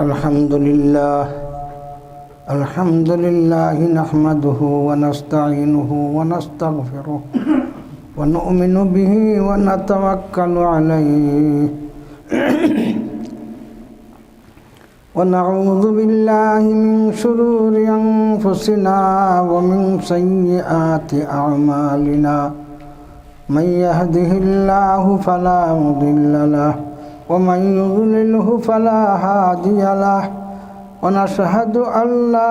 अल्हम्दुलिल्लाह नहमदुहु व नस्तईनुहु व नस्तगफिरुह व नु'मिनु बिही व नतवक्कलु अलैहि व नऊज़ु बिल्लाहि मिन शुरूरि अनफुसिना व मिन सय्यिआति अअमालिना मन यहदिहिल्लाहु फला मुदिल्ल लहु व मन युद्लिलहु फला हादिय लहु व नशहदु अल्ला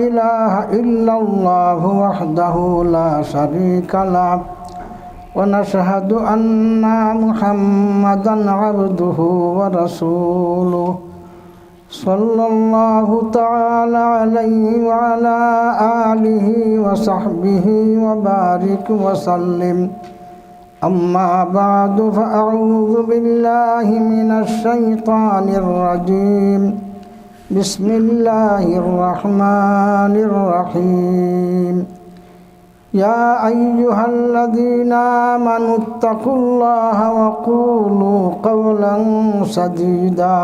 इलाहा इल्लल्लाहु वहदहु ला शरीका लहु व नशहदु अन्ना मुहम्मदन अब्दुहु व रसूलुहु सल्लल्लाहु तआला अलैहि व अला आलिहि व सहबिहि व बारिक व सल्लिम। अम्मा बादु फ़अऊज़ु बिल्लाहि मिनश शैतानिर रजीम। बिस्मिल्लाहिर रहमानिर रहीम। या अय्युहल्लज़ीना आमनुत्तक़ुल्लाहा व क़ूलू क़ौलन सदीदा।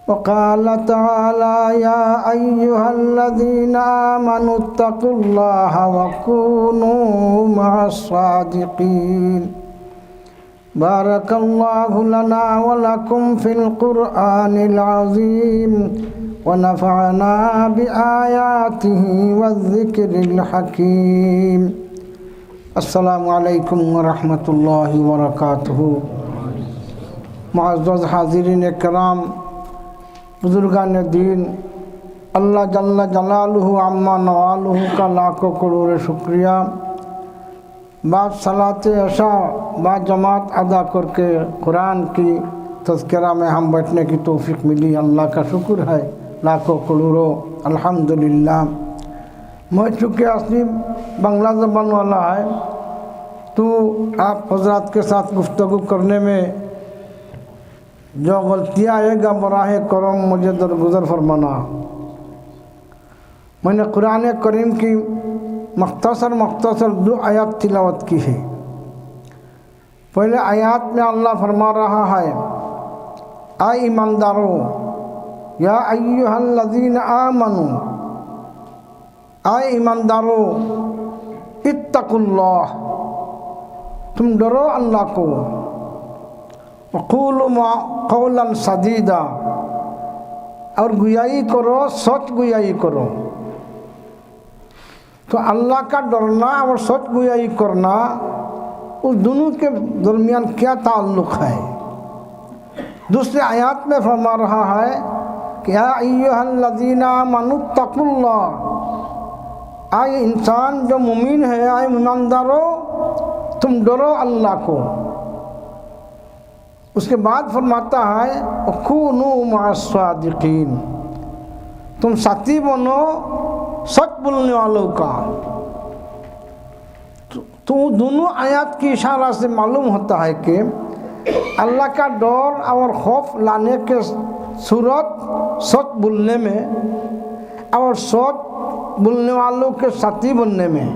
वक़ाल तआला या अय्युहल्लज़ीना आमनुत्तक़ुल्लाहा व कूनू मअस्सादिक़ीन। बारकल्लाहु लना व लकुम फ़िल क़ुरआनिल अज़ीम व नफ़अना बिआयातिही वज़्ज़िक्रिल हकीम। अस्सलामु अलैकुम व रहमतुल्लाहि व बरकातुहू। मुअज़्ज़ज़ हाज़िरीन किराम, बुजुर्गान दीन, अल्लाह जल्ल जलालुहु अम्मा नवालुहु का लाखों करोड़ शुक्रिया। बाद सलात अशा बाद जमात अदा करके कुरान की तज़किरा में हम बैठने की तौफीक मिली, अल्लाह का शुक्र है लाखों करोड़ों अल्हम्दुलिल्लाह। मैं चूँकि असली बांग्ला ज़बान वाला है तो आप हज़रात के साथ गुफ्तगू करने में जो गलतियाँ आएगा बराह करम मुझे दरगुज़र फरमाना। मैंने कुरान करीम की मख्तसर 2 आयत तिलावत की है। पहले आयत में अल्लाह फरमा रहा है, आए ईमानदारों, या अय्युहल्लज़ीना आमनू, आए ईमानदारों, इत्तक़ुल्लाह, तुम डरो अल्लाह को, वक़ूलू क़ौलन सदीदा, और गुयाई करो, सच गुयाई करो। तो अल्लाह का डरना और सच गुयाई करना, उस दोनों के दरमियान क्या ताल्लुक़ है। दूसरे आयत में फरमा रहा है कि या अय्युहल्लज़ीना आमनुत्तक़ुल्लाह, आए इंसान जो मुमीन है, आए ईमानदारों, तुम डरो अल्लाह को। उसके बाद फरमाता है वकूनू मअस्सादिक़ीन, तुम साथी बनो सच बोलने वालों का। तो दोनों आयत की इशारा से मालूम होता है कि अल्लाह का डर और खौफ लाने के सूरत सच बोलने में और सच बोलने वालों के साथी बनने में।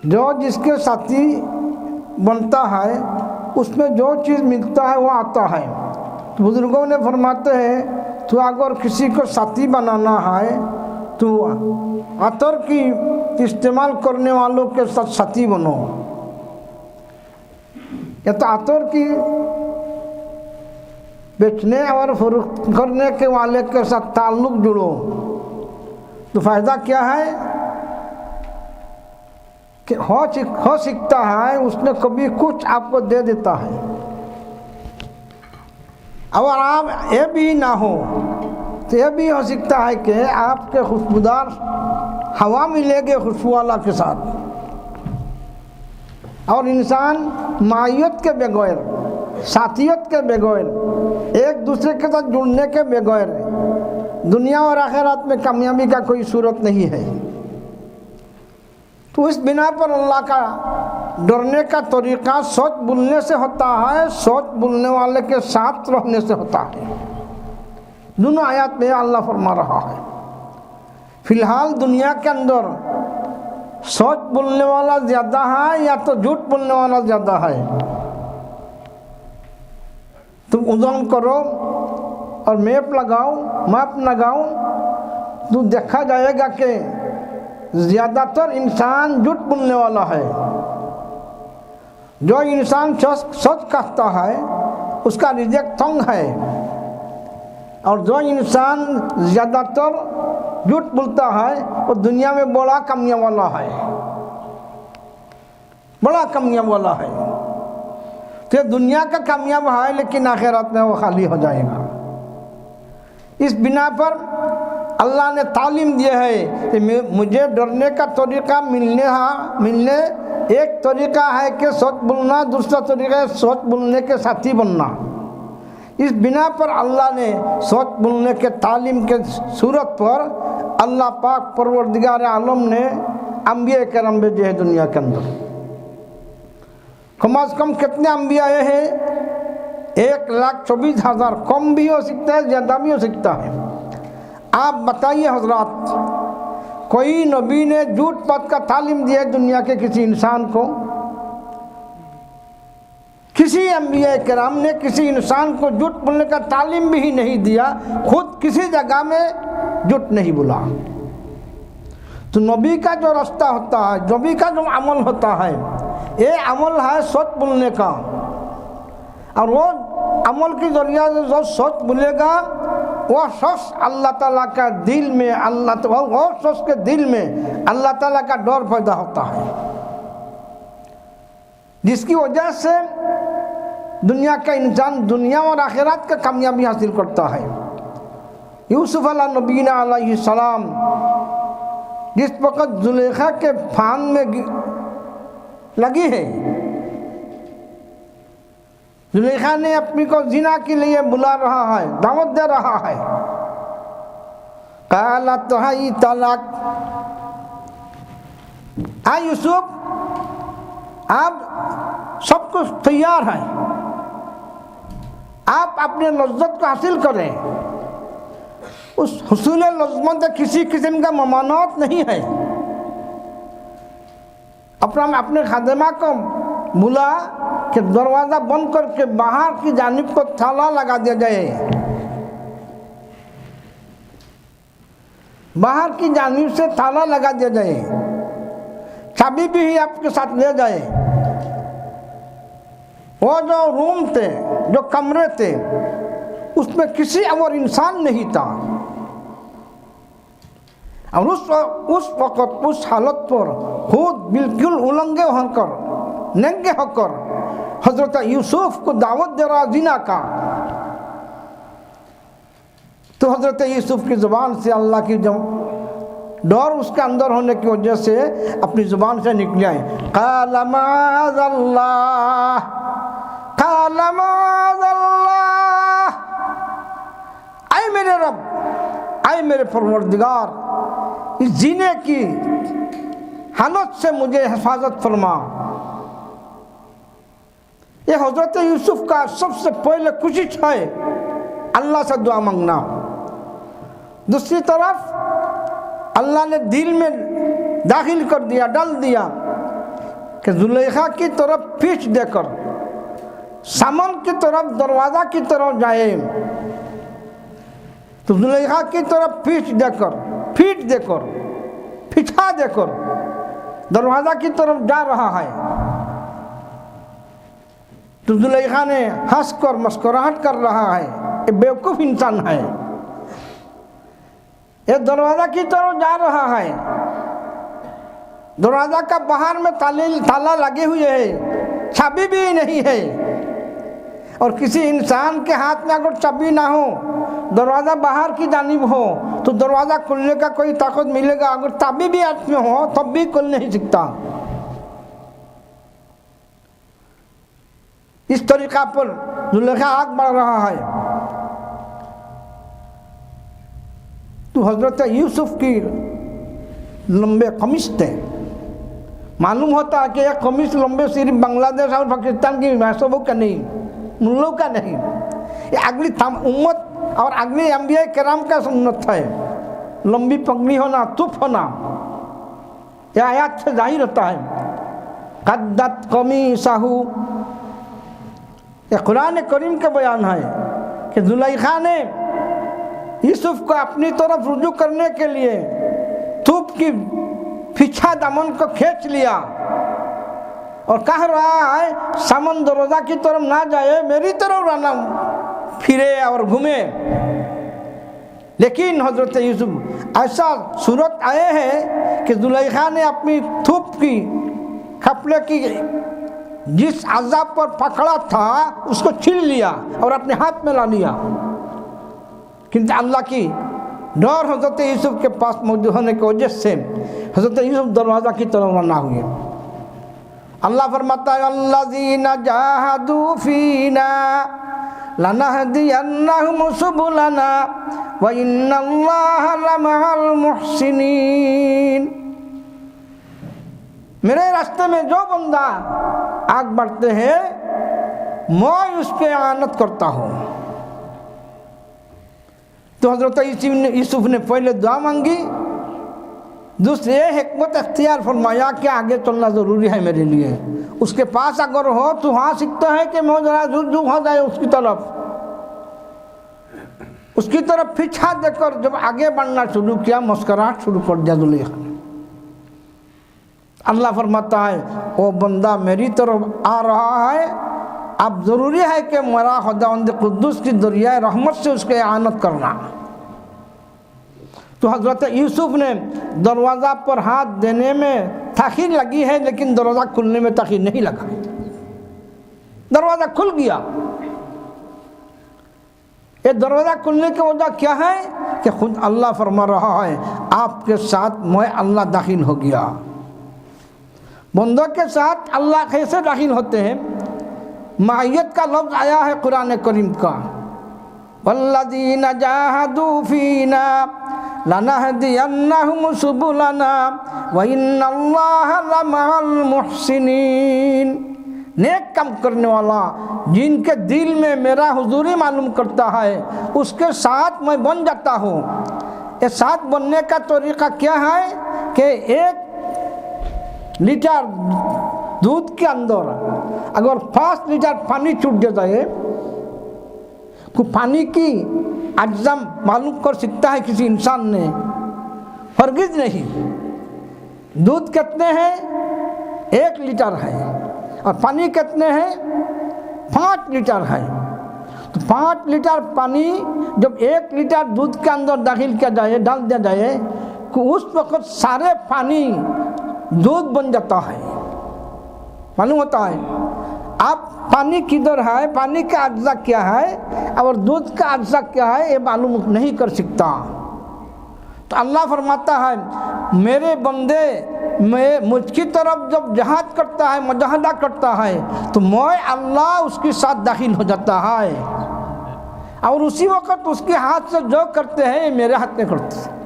जो जिसके साथी बनता है उसमें जो चीज़ मिलता है वो आता है। तो बुज़ुर्गों ने फरमाते हैं तो अगर किसी को साथी बनाना है तो अतर की इस्तेमाल करने वालों के साथ साथी बनो, या तो अतर की बेचने और फरोख्त करने के वाले के साथ ताल्लुक़ जुड़ो। तो फ़ायदा क्या है कि हो सीखता है, उसने कभी कुछ आपको दे देता है। अगर आप ये भी ना हो तो ये भी हो सकता है कि आपके खुशबूदार हवा मिलेगी खुशबू वाला के साथ। और इंसान मायत के बगैर, साथियत के बगैर, एक दूसरे के साथ जुड़ने के बगैर दुनिया और आखिरत में कामयाबी का कोई सूरत नहीं है। तो इस बिना पर अल्लाह का डरने का तरीक़ा सच बोलने से होता है, सच बोलने वाले के साथ रहने से होता है। दोनों आयत में अल्लाह फरमा रहा है। फ़िलहाल दुनिया के अंदर सच बोलने वाला ज़्यादा है या तो झूठ बोलने वाला ज़्यादा है। तुम उज़न करो और मैप लगाऊं तो देखा जाएगा कि ज़्यादातर इंसान झूठ बोलने वाला है। जो इंसान सच कहता है उसका रिज़्क तंग है, और जो इंसान ज़्यादातर झूठ बोलता है वो दुनिया में बड़ा कामयाब वाला है, बड़ा कामयाब वाला है। तो दुनिया का कामयाब है लेकिन आखिरत में वो खाली हो जाएगा। इस बिना पर अल्लाह ने तालीम दिया है कि मुझे डरने का तरीका मिलने एक तरीका है कि सच बोलना, दूसरा तरीका है सच बोलने के साथी बनना। इस बिना पर अल्लाह ने सच बोलने के तालीम के सूरत पर अल्लाह पाक परवरदिगार आलम ने अंबिया करम भेजे हैं दुनिया के अंदर। कम अज़ कम कितने अंबिया आए हैं? 1,24,000। कम भी हो सकता है, ज़्यादा भी हो सकता है। आप बताइए हजरात, कोई नबी ने झूठ बात का तालीम दिया है दुनिया के किसी इंसान को? किसी अंबिया किराम ने किसी इंसान को झूठ बोलने का तालीम भी नहीं दिया, खुद किसी जगह में झूठ नहीं बोला। तो नबी का जो रास्ता होता है, नबी का जो अमल होता है, ये अमल है सच बोलने का। और वो अमल के जरिया से जो सच बोलेगा वह शख्स अल्लाह ताला का दिल में वो शख्स के दिल में अल्लाह ताला का डर पैदा होता है, जिसकी वजह से दुनिया का इंसान दुनिया और आखिरत का कामयाबी हासिल करता है। यूसुफ नबीना अलैहि सलाम जिस वक़्त जुलेखा के फान में लगी है, जुलेखा ने अपनी को जिना के लिए बुला रहा है, दावत दे रहा है। काला तोहाई तलाक, यूसुफ आप सब कुछ तैयार है, आप अपने लज्जत को हासिल करें। उस हुसूल लज्जत किसी किस्म का ममानत नहीं है। अपने खादिमा को बुला कि दरवाज़ा बंद करके बाहर की जानिब को ताला लगा दिया जाए, बाहर की जानिब से ताला लगा दिया जाए, चाबी भी आपके साथ ले जाए। वो जो रूम थे, जो कमरे थे, उसमें किसी और इंसान नहीं था। और उस वक़्त उस हालत पर खुद बिल्कुल उलंगे होकर, नंगे होकर हजरत यूसुफ को दावत दे रहा जिना का। तो हजरत यूसुफ की ज़ुबान से अल्लाह की डर उसके अंदर होने की वजह से अपनी ज़ुबान से निकल आए, क़ाल माज़अल्लाह, क़ाल माज़अल्लाह, ऐ मेरे रब, ऐ मेरे परवरदिगार, इस जीने की हालत से मुझे हिफाजत फरमा। ये हजरत यूसुफ का सबसे पहले कोशिश है अल्लाह से दुआ मांगना। दूसरी तरफ अल्लाह ने दिल में दाखिल कर दिया, डाल दिया कि जुलेखा की तरफ पीठ देकर सामन की तरफ, दरवाज़ा की तरफ जाए। तो जुलेखा की तरफ पीठ देकर फिठा देकर दरवाज़ा की तरफ जा रहा है। तो जुलेखा ने हंसकर मुस्कुराहट कर रहा है, ये बेवकूफ़ इंसान है, ये दरवाज़ा की तरफ जा रहा है। दरवाज़ा का बाहर में ताला लगे हुए है, चाबी भी नहीं है। और किसी इंसान के हाथ में अगर चाबी ना हो, दरवाज़ा बाहर की जानिब हो, तो दरवाज़ा खुलने का कोई ताकत मिलेगा। अगर चाबी भी हाथ में हो तब भी खुल नहीं सकता। इस तरीका पर जुलेखा आग बढ़ रहा है। तो हजरत यूसुफ की लंबे कमीज थे। मालूम होता है कि यह कमीज लंबे सिर्फ बांग्लादेश और पाकिस्तान की महसूबों का नहीं, मुल्लों का नहीं, ये अगली उम्मत और अगली अंबिया किराम का सुन्नत है। लंबी पगड़ी होना, तुफ होना, यह आयत से जाहिर होता है। कद्दत कमीसहु, यह कुरान करीम का बयान है कि जुलेखा ने यूसुफ को अपनी तरफ रुजू करने के लिए थूप की पीछा दामन को खींच लिया और कह रहा है सामन दरोजा की तरफ ना जाए, मेरी तरफ रहना फिरे और घूमे। लेकिन हजरत यूसुफ ऐसा सूरत आए हैं कि जुलेखा ने अपनी थूप की कपड़े की जिस अज़ाब पर पकड़ा था उसको छीन लिया और अपने हाथ में ला लिया। किंतु अल्लाह की डर हजरत यूसुफ के पास मौजूद होने की वजह से हजरत यूसुफ दरवाज़ा की तरफ रवाना हुए। अल्लाह फरमाता है अल्लज़ीना जाहदू फीना लनहदियन्नहुम सुबुलना व इन्नल्लाहा लमअल मुहसिनीन। मेरे रास्ते में जो बंदा आग बढ़ते हैं मैं उसके आनत करता हूँ। तो हजरत यूसुफ ने पहले दुआ मांगी, दूसरे हिकमत अख्तियार फरमाया कि आगे चलना ज़रूरी है मेरे लिए। उसके पास अगर हो तो हाँ सीखता है कि मैं ज़रा रुजू हो जाए उसकी तरफ पीछा देकर जब आगे बढ़ना शुरू किया मुस्कुराहट शुरू कर दिया जुलेखा। अल्लाह फरमाता है वो बंदा मेरी तरफ आ रहा है, अब ज़रूरी है कि मेरा खुदावंद कुद्दूस की दरिया रहमत से उसके आनत करना। तो हज़रत यूसुफ ने दरवाज़ा पर हाथ देने में ताख़ीर लगी है, लेकिन दरवाज़ा खुलने में ताख़ीर नहीं लगा। दरवाज़ा खुल गया। ये दरवाज़ा खुलने की वजह क्या है कि खुद अल्लाह फरमा रहा है आपके साथ मैं अल्लाह दाखिल हो गया। बंदों के साथ अल्लाह कैसे दाखिल होते हैं? मायत का लफ्ज़ आया है कुरान करीम का, वल्लज़ीना जाहदू फीना लनहदियन्नहुम सुबुलना व इन्नल्लाहा लमअल मुहसिनीन। नेक काम करने वाला जिनके दिल में मेरा हुजूरी मालूम करता है उसके साथ मैं बन जाता हूँ। ये साथ बनने का तरीक़ा क्या है कि 1 लीटर दूध के अंदर अगर 5 लीटर पानी छूट जाए तो पानी की अज्जम मालूम कर सकता है किसी इंसान ने? हरगिज़ नहीं। दूध कितने हैं? 1 लीटर है और पानी कितने हैं? 5 लीटर है। तो 5 लीटर पानी जब 1 लीटर दूध के अंदर दाखिल किया जाए, डाल दिया जाए तो उस वक्त सारे पानी दूध बन जाता है। मालूम होता है आप पानी किधर है, पानी का अज्जा क्या है और दूध का अज्जा क्या है, ये मालूम नहीं कर सकता। तो अल्लाह फरमाता है मेरे बंदे मैं मुझकी तरफ जब जहाद करता है, मुजाहदा करता है तो मैं अल्लाह उसके साथ दाखिल हो जाता है और उसी वक्त उसके हाथ से जो करते हैं ये मेरे हाथ में करते हैं।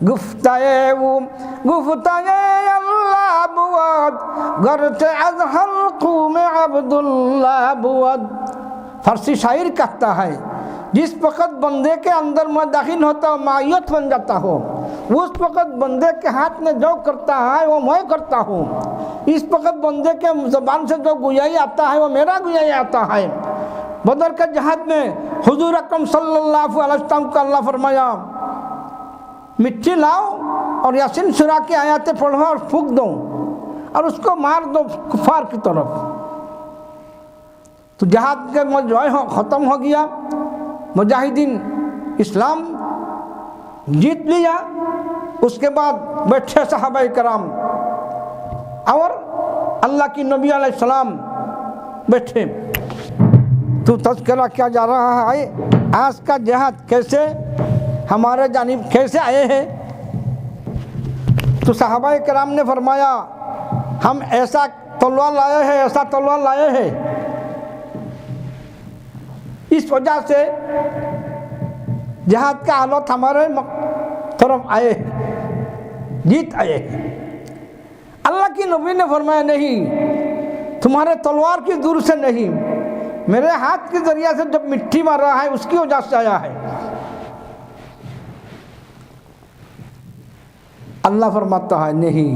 गुफ्ताए अल्लाह बुअद गरते अज हल्कू में अब्दुल्लाह बुअद। फारसी शायर कहता है जिस वक़्त बंदे के अंदर मैं दाखिल होता हूँ मायत बन जाता हो, उस वक़्त बंदे के हाथ में जो करता है वो मैं करता हूँ। इस वक़्त बंदे के ज़बान से जो गुयाई आता है वो मेरा गुयाई आता है। बदर के जहाद में हुजूर अकरम सल्लल्लाहु अलैहि वसल्लम को अल्लाह फरमाया मिट्टी लाओ और यासीन सूरा की आयतें पढ़ो और फूंक दो और उसको मार दो कुफार की तरफ। तो जहाद के मौजूद ख़त्म हो गया, मुजाहिदीन इस्लाम जीत लिया। उसके बाद बैठे सहाबाए कराम और अल्लाह की नबी अलैहिस्सलाम बैठे। तो तज़किरा क्या जा रहा है आज का जहाद कैसे हमारे जानिब कैसे आए हैं। तो सहाबाए कराम ने फरमाया हम ऐसा तलवार लाए हैं, ऐसा तलवार लाए हैं, इस वजह से जहाद का हालत हमारे तरफ आए, जीत आए। अल्लाह की नबी ने फरमाया नहीं, तुम्हारे तलवार की दूर से नहीं, मेरे हाथ के जरिए से जब मिट्टी मार रहा है उसकी वजह से आया है। अल्लाह फरमाता है नहीं,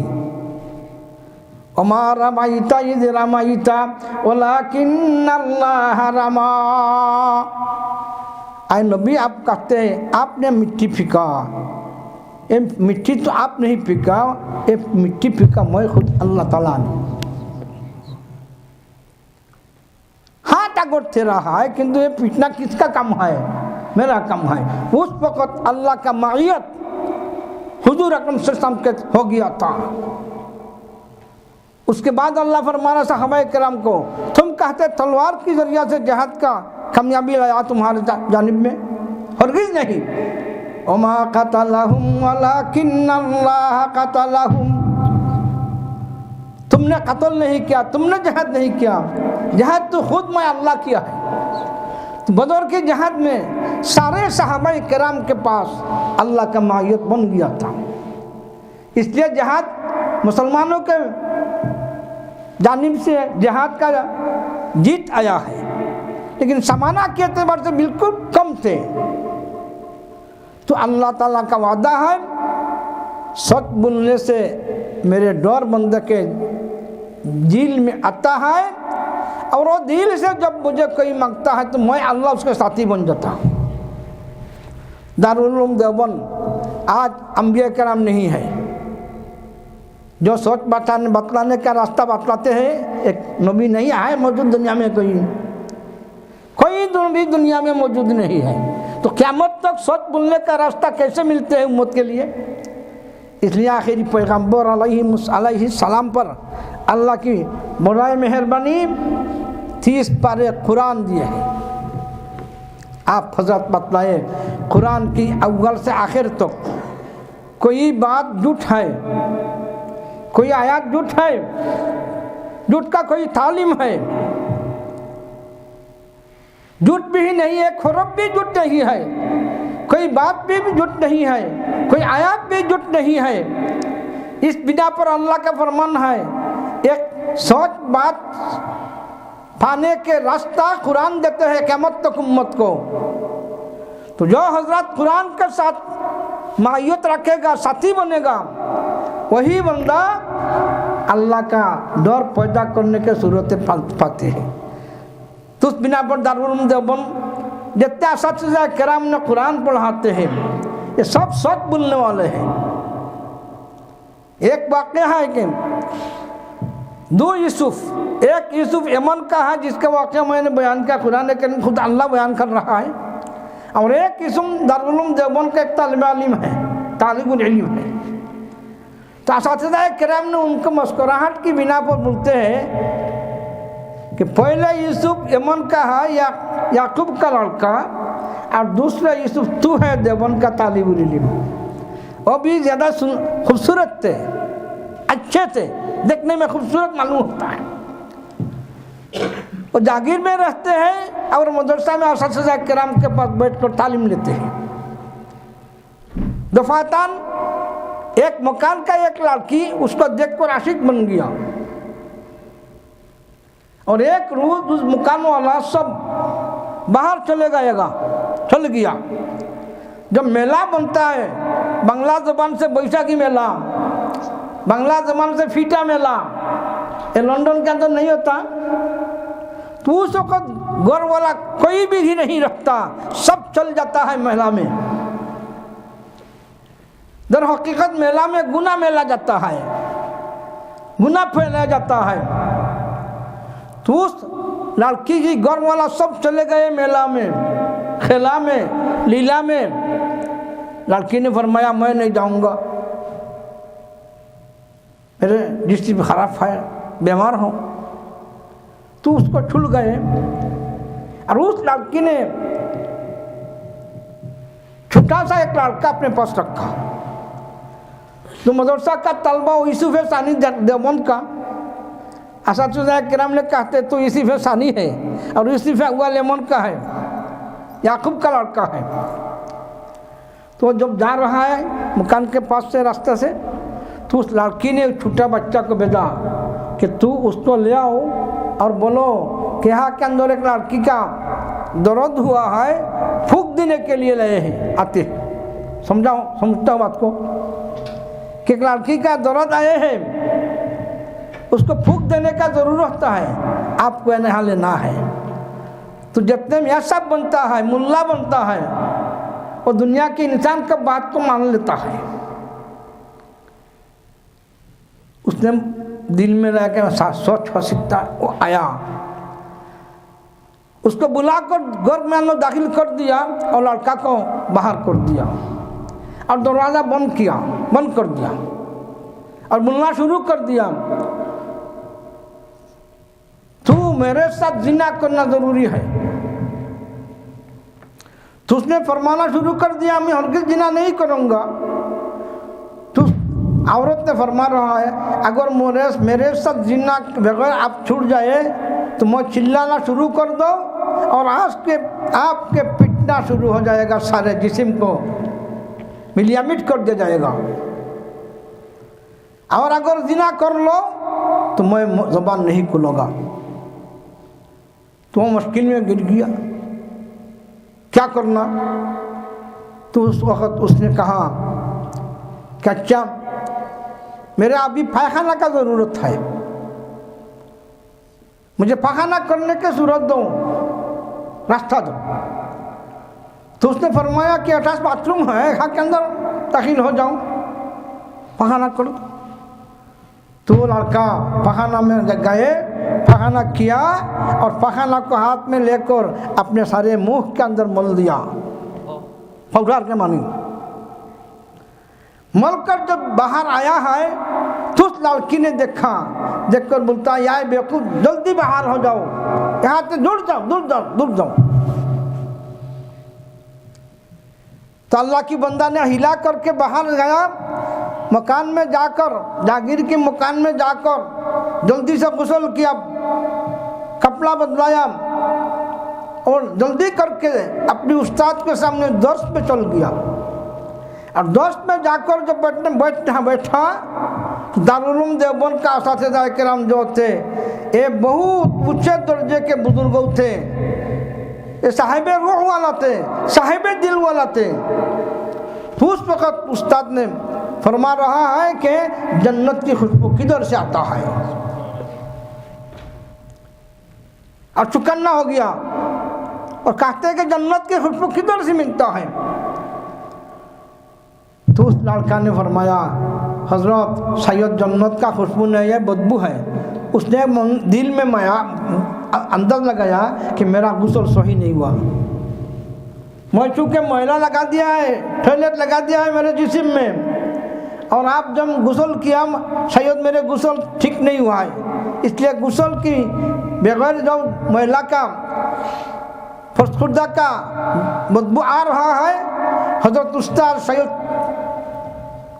वमा रमाइता इज़ रमाइता वलाकिन्नल्लाह रमा। आए नबी आप कहते हैं आपने मिट्टी फेंका, ये मिट्टी तो आप नहीं फेंका, ये मिट्टी फेंका मैं खुद अल्लाह ताला ने। हाथ आगोड़ते रहा है किंतु ये पीटना किसका काम है? मेरा काम है। उस वक़्त अल्लाह का मायत हुजूर अकरम सल्लल्लाहु अलैहि वसल्लम के हो गया था। उसके बाद अल्लाह फरमाना सहाबाए किराम को, तुम कहते तलवार की जरिया से जहाद का कामयाबी लाया तुम्हारे जानिब में? हरगिज़ नहीं। वमा क़तलहुम वलाकिन्नल्लाह क़तलहुम, तुमने कत्ल नहीं किया, तुमने जहाद नहीं किया, जहाद तो खुद मैं अल्लाह किया है। तो बदर के जहाद में सारे सहाबाए किराम के पास अल्लाह का मायत बन गया था। इसलिए जहाद मुसलमानों के जानिब से जहाद का जीत आया है, लेकिन समाना के एतबार से बिल्कुल कम थे। तो अल्लाह ताला का वादा है, सच बोलने से मेरे डर बंदे के दिल में आता है, और वो दिल से जब मुझे कोई मांगता है तो मैं अल्लाह उसके साथी बन जाता हूँ। दारुल उलूम देवबंद आज अंबिया करम नहीं है, जो सोच बतलाने का रास्ता बतलाते हैं। एक नबी नहीं आए मौजूद दुनिया में, कोई भी दुनिया में मौजूद नहीं है। तो क़यामत तक सच बोलने का रास्ता कैसे मिलते हैं उम्मत के लिए? इसलिए आखिरी पैगम्बर अलैहिस्सलाम पर अल्लाह की बड़ी मेहरबानी 30 पारे कुरान दिए हैं। आप हजरत बतलाए कुरान की अव्वल से आखिर तक कोई बात झूठ है, कोई आयत झूठ है, झूठ का कोई तालीम है, झूठ भी नहीं है, खुरब भी झूठ नहीं है, कोई बात भी झूठ नहीं है, कोई आयत भी झूठ नहीं है। इस बिना पर अल्लाह का फरमान है, एक सच बात पाने के रास्ता कुरान देते हैं क़यामत तक उम्मत को। तो जो हजरत कुरान के साथ मायत रखेगा, साथी बनेगा, वही बंदा अल्लाह का डर पैदा करने के सूरतें पाते हैं। तो उस बिना पर दारुल उलूम देवबंद जितना सच किराम ने कुरान पढ़ाते हैं, ये सब सच बोलने वाले हैं। एक वाक़या है कि 2 यूसुफ, एक यूसुफ यमन का है जिसका वाक़या मैंने बयान किया, कुरान के खुद अल्लाह बयान कर रहा है, और एक यूसुफ दारुल उलूम देवबंद का एक तालिबुल इल्म है। तो असातिज़ा किराम ने उनको मुस्कुराहट की बिना पर बोलते हैं कि पहला यूसुफ यमन का है या याकूब का लड़का, और दूसरा यूसुफ तू है देवबंद का तालिबुल इल्म। वो भी ज़्यादा खूबसूरत थे, अच्छे थे, देखने में खूबसूरत मालूम होता है। वो जागीर में रहते हैं और मदरसा में असातिज़ा किराम के पास बैठकर तालीम लेते हैं। दफातान एक मकान का एक लड़की उसको देखकर आशिक बन गया, और एक रोज उस मकान वाला सब बाहर चल गया। जब मेला बनता है, बांग्ला ज़बान से बैसाखी मेला, बांग्ला ज़बान से फीटा मेला, ये लंदन के अंदर नहीं होता। तो उस वक्त घर वाला कोई भी नहीं रखता, सब चल जाता है मेला में। दर हकीकत मेला में गुना मेला जाता है, गुना फैलाया जाता है। तो उस लड़की की घर वाला सब चले गए मेला में, खेला में, लीला में। लड़की ने फरमाया मैं नहीं जाऊंगा, मेरे डिस्ट्रिक्ट खराब है, बीमार हो। तो उसको छुल गए, और उस लड़की ने छोटा सा एक लड़का अपने पास रखा। तो मदरसा का तलबा यूसुफ सानी देवबंद का असातिज़ा किराम ने कहते तो यूसुफ सानी है, और यूसुफ अव्वल यमन का है, याकूब का लड़का है। तो जब जा रहा है मकान के पास से रास्ते से, तो उस लड़की ने छोटा बच्चा को भेजा कि तू उसको ले आओ और बोलो कि यहाँ के अंदर एक लड़की का दर्द हुआ है, फूंक देने के लिए लाए हैं, आते हैं। समझता हूँ बात को कि एक लड़की का दर्द आए हैं, उसको फूंक देने का ज़रूरत है, आपको यहाँ लेना है। तो जितने मियाँ साहब बनता है, मुल्ला बनता है, वो दुनिया के इंसान का बात को मान लेता है। उसने दिल में रह के सोच हो सकता, वो आया, उसको बुलाकर घर में अंदर दाखिल कर दिया और लड़का को बाहर कर दिया और दरवाज़ा बंद कर दिया और बोलना शुरू कर दिया, तू मेरे साथ जिना करना जरूरी है। तो उसने फरमाना शुरू कर दिया, मैं हरगिज़ जिना नहीं करूँगा। तो औरत ने फरमा रहा है, अगर मेरे साथ जिना बगैर आप छूट जाए तो मैं चिल्लाना शुरू कर दो और आपके पिटना शुरू हो जाएगा, सारे जिस्म को मिलियामिट कर दिया जाएगा। और अगर जिना कर लो तो मैं ज़बान नहीं खोलूँगा। तो वो मुश्किल में गिर गया, क्या करना। तो उस वक़्त उसने कहा कि अच्छा मेरे अभी पैखाना का ज़रूरत है, मुझे पैखाना करने की सूरत दो, रास्ता दो। तो उसने फरमाया कि अटैच बाथरूम है, यहाँ के अंदर दाखिल हो जाऊँ, पैखाना करो। तो लड़का पैखाना में गए, पैखाना किया और पैखाना को हाथ में लेकर अपने सारे मुंह के अंदर मल दिया, फौकार के मानी। मलकर जब बाहर आया है तो उस लड़की ने देखकर बोलता, यार बेवकूफ, जल्दी बाहर हो जाओ, यहाँ से दूर जाओ। तो अल्लाह की बंदा ने हिला करके बाहर गया, मकान में जाकर, जागीर के मकान में जाकर जल्दी से गुस्ल किया, कपड़ा बदलाया और जल्दी करके अपने उस्ताद के सामने दर्स पे चल गया। और दर्स में जाकर जब बैठा दारुल उलूम देवबंद का असातिज़ा किराम जो थे, ये बहुत ऊंचे दर्जे के बुजुर्ग थे, ये साहिब रूह वाला थे, साहिब दिल वाला थे। तो उस वक़्त उस्ताद ने फरमा रहा है कि जन्नत की खुशबू किधर से आता है, और चुकन्ना हो गया और कहते हैं कि जन्नत की खुशबू किधर से मिलता है। तो उस लड़का ने फरमाया, हजरत शायद जन्नत का खुशबू नहीं है, बदबू है। उसने दिल में माया अंदाज लगाया कि मेरा गुस्ल सही नहीं हुआ, मैं चूँकि मैला लगा दिया है, टॉयलेट लगा दिया है मेरे जिस्म में, और आप जब गुस्ल किया शायद मेरे गुस्ल ठीक नहीं हुआ है, इसलिए गुस्ल की बगैर जो मैला का फुर्दा का बदबू आ रहा है। हजरत उस्ताद शायद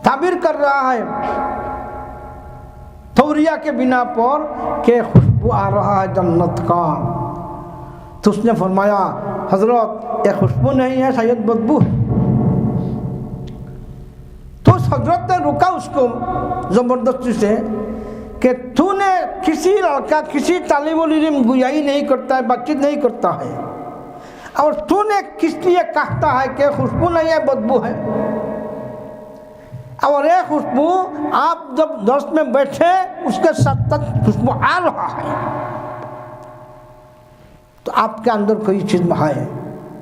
ताबीर कर रहा है तौरिया के बिना पर के खुशबू आ रहा है जन्नत का। तो उसने फरमाया, हजरत ये खुशबू नहीं है, शायद बदबू है। तो उस हजरत ने रुका उसको ज़बरदस्ती से कि तूने किसी लड़का, किसी तालिबुल इल्म गुयाई नहीं करता है, बातचीत नहीं करता है, और तूने किस लिए कहता है कि खुशबू नहीं है, बदबू है। और ये खुशबू आप जब दर्स में बैठे उसके साथ तक खुशबू आ रहा है, तो आपके अंदर कोई चीज़ है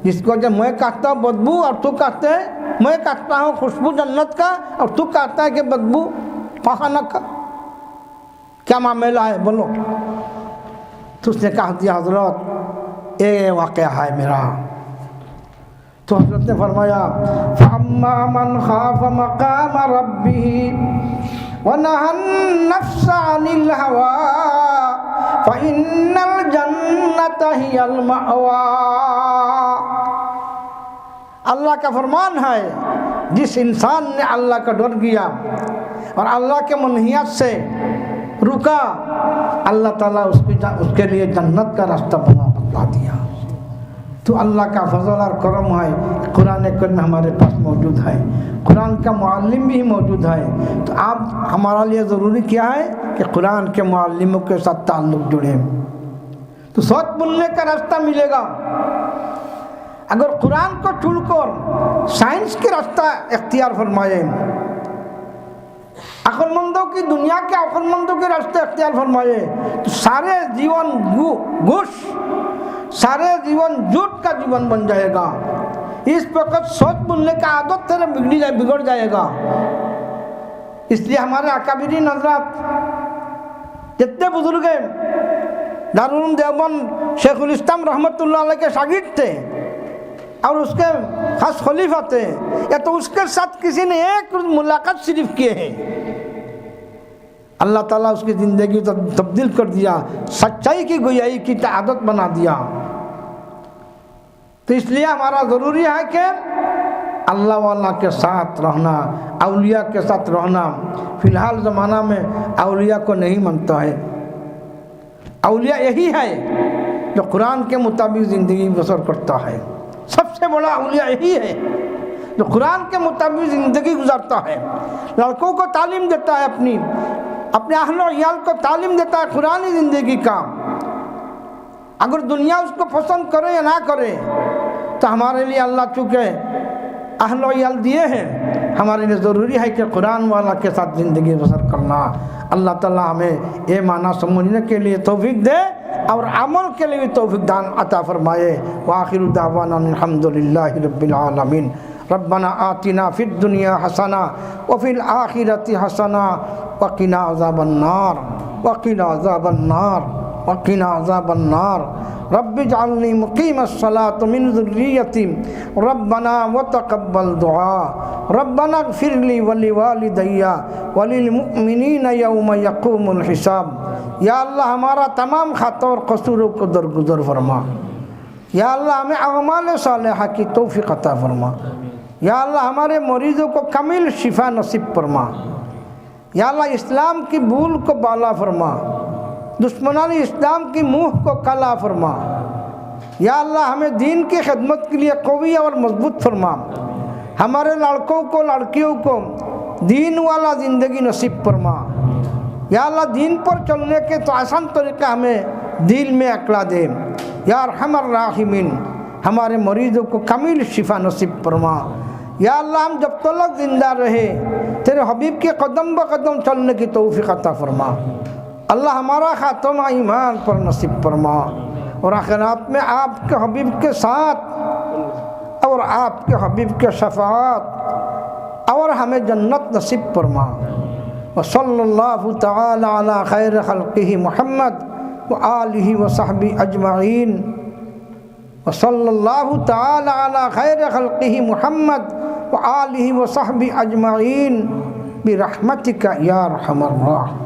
जिसको जब मैं कहता हूँ बदबू और तू कहते हैं, मैं कहता हूँ खुशबू जन्नत का और तू कहता है कि बदबू पखाना का, क्या मामला है बोलो। तो उसने कहा दिया, हजरत ये वाक़या है मेरा। तो हजरत ने फरमाया, फअम्मा मन खाफ मकाम रब्बिही व नहन नफ्स अनिल हवा फ़इन्नल जन्नत हियल मअवा। अल्लाह का फरमान है, जिस इंसान ने अल्लाह का डर किया और अल्लाह के मनहियात से रुका, अल्लाह ताला उसके लिए जन्नत का रास्ता बतला दिया। तो अल्लाह का फजल और करम है, कुरान करीम हमारे पास मौजूद है, कुरान का मुअल्लिम भी मौजूद है। तो आप हमारा लिए ज़रूरी क्या है कि कुरान के मुअल्लिमों के साथ ताल्लुक़ जुड़े, तो सच बोलने का रास्ता मिलेगा। अगर कुरान को छोड़कर साइंस के रास्ता इख्तियार फरमाए, अक्लमंदों की, दुनिया के अक्लमंदों के रास्ते इख्तियार फरमाए, तो सारे जीवन घुस सारे जीवन झूठ का जीवन बन जाएगा। इस वक्त सोच बोलने का आदत तेरे बिगड़ जाएगा। इसलिए हमारे अकाबिरीन हज़रात जितने बुजुर्ग हैं, दारुल देवबंद शेखुल इस्लाम रहमतुल्लाह अलैह के शागिर्द थे और उसके खास खलीफा थे, या तो उसके साथ किसी ने एक मुलाकात सिर्फ किए हैं, अल्लाह ताला उसकी ज़िंदगी को तब्दील कर दिया, सच्चाई की गोयाई की आदत बना दिया। तो इसलिए हमारा ज़रूरी है कि अल्लाह वाला के साथ रहना, औलिया के साथ रहना। फ़िलहाल ज़माना में औलिया को नहीं मानता है। औलिया यही है जो कुरान के मुताबिक ज़िंदगी बसर करता है। सबसे बड़ा औलिया यही है जो कुरान के मुताबिक ज़िंदगी गुजारता है, लड़कों को तालीम देता है, अपने अहलो याल को तालीम देता है कुरानी ज़िंदगी का। अगर दुनिया उसको पसंद करे या ना करे तो हमारे लिए अल्लाह चूँकि अहलो याल दिए हैं, हमारे लिए ज़रूरी है कि कुरान वाला के साथ ज़िंदगी बसर करना। अल्लाह ताला हमें ये माना समझने के लिए तौफीक दे और अमल के लिए भी तौफीक दान अता फरमाए। व आखिरु दावाना अल्हम्दुलिल्लाहि रब्बिल आलमीन। रब्बना आतिना फिद दुनिया हसना व फिल आखिरति हसना व क़िना अज़ाबन्नार व क़िना अज़ाबन्नार व क़िना अज़ाबन्नार। रब्बि जअलनी मुक़ीमस्सलात मिन ज़ुर्रिय्यति रब्बना व तक़ब्बल दुआ। रब्बना इग़फ़िरली व लिवालिदैया व लिलमुअ्मिनीना यौम यक़ूमुल हिसाब। या अल्लाह हमारा तमाम ख़ता और कसूरों को दरगुज़र फरमा। या अल्लाह हमें अमाल सालिहा की तौफ़ीक़ अता फरमा। या अल्लाह हमारे मरीज़ों को कामिल शिफा नसीब फरमा। या अल्लाह इस्लाम की भूल को बाला फरमा, दुश्मनान इस्लाम की मुँह को काला फरमा। या अल्लाह हमें दीन की खिदमत के लिए कवी और मजबूत फरमा। हमारे लड़कों को लड़कियों को दीन वाला ज़िंदगी नसीब फरमा। या अल्लाह दीन पर चलने के तो आसान तरीक़ा हमें दिल में अकड़ा दे। या अरहमर राहिमीन हमारे मरीज़ों को कामिल शिफा नसीब फरमा। या अल्लाह हम जब तक ज़िंदा रहे तेरे हबीब के कदम ब कदम चलने की तौफ़ीक़ अता फरमा। अल्लाह हमारा ख़ात्मा ईमान पर नसीब फरमा और आखिरात में आपके हबीब के साथ और आपके हबीब के शफ़ाअत और हमें जन्नत नसीब फरमा। व सल्लल्लाहु तआला अला खैर खल्क़िही मुहम्मद व आलिही व सहबी अजमईन। व सल्लल्लाहु तआला अला खैर खल्क़िही मुहम्मद व आलिही व सहबी अजमईन बिरहमतिका या अरहमर राहिमीन।